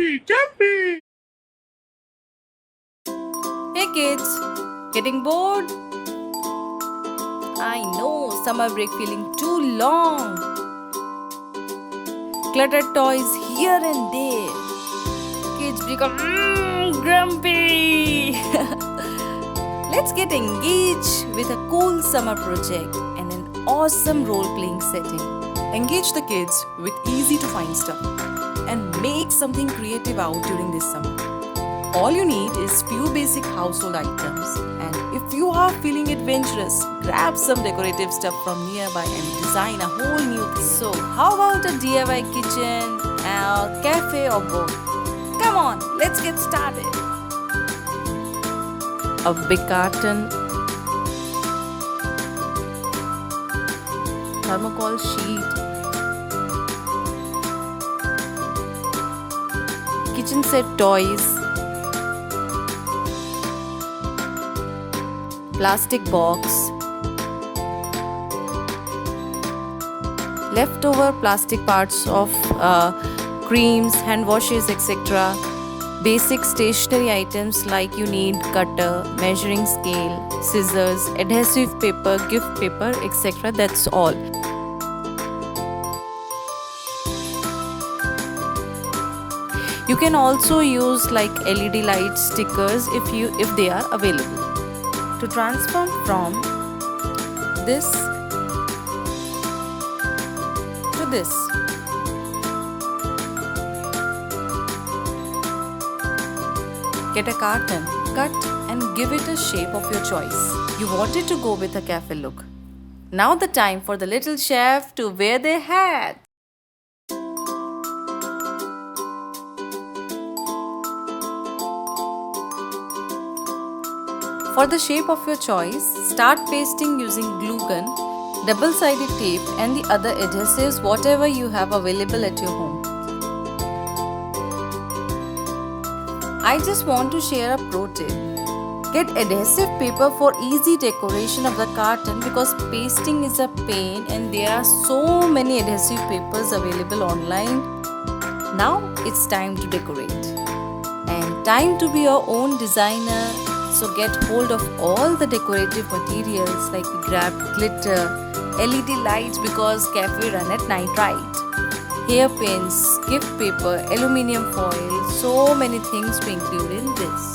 Jumpy! Hey kids, getting bored? I know, summer break feeling too long. Cluttered toys here and there. Kids become grumpy. Let's get engaged with a cool summer project and an awesome role-playing setting. Engage the kids with easy to find stuff and make something creative out during this summer. All you need is few basic household items, and if you are feeling adventurous, grab some decorative stuff from nearby and design a whole new thing. So, how about a DIY kitchen, a cafe, or both? Come on, let's get started. A big carton, thermocol sheet, kitchen set toys, plastic box, leftover plastic parts of creams, hand washes, etc. Basic stationery items like you need cutter, measuring scale, scissors, adhesive paper, gift paper, etc. That's all. You can also use like LED light stickers if they are available. To transform from this to this. Get a carton, cut and give it a shape of your choice. You wanted to go with a cafe look. Now the time for the little chef to wear their hat. For the shape of your choice, start pasting using glue gun, double-sided tape and the other adhesives whatever you have available at your home. I just want to share a pro tip. Get adhesive paper for easy decoration of the carton because pasting is a pain and there are so many adhesive papers available online. Now it's time to decorate and time to be your own designer. So get hold of all the decorative materials like we grabbed glitter, LED lights because cafe run at night, right? Hairpins, gift paper, aluminium foil, so many things to include in this.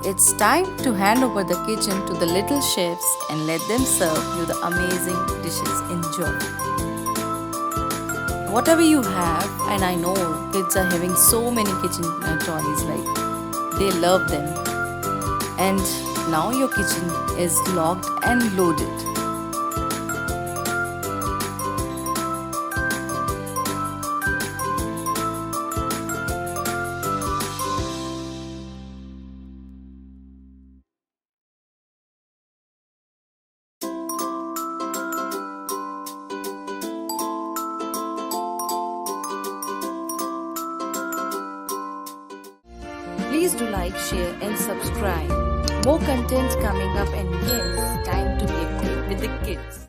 It's time to hand over the kitchen to the little chefs and let them serve you the amazing dishes. Enjoy. Whatever you have, and I know kids are having so many kitchen toys, like they love them. And now your kitchen is locked and loaded. Please do like, share and subscribe. More content coming up and yes, time to be active with the kids.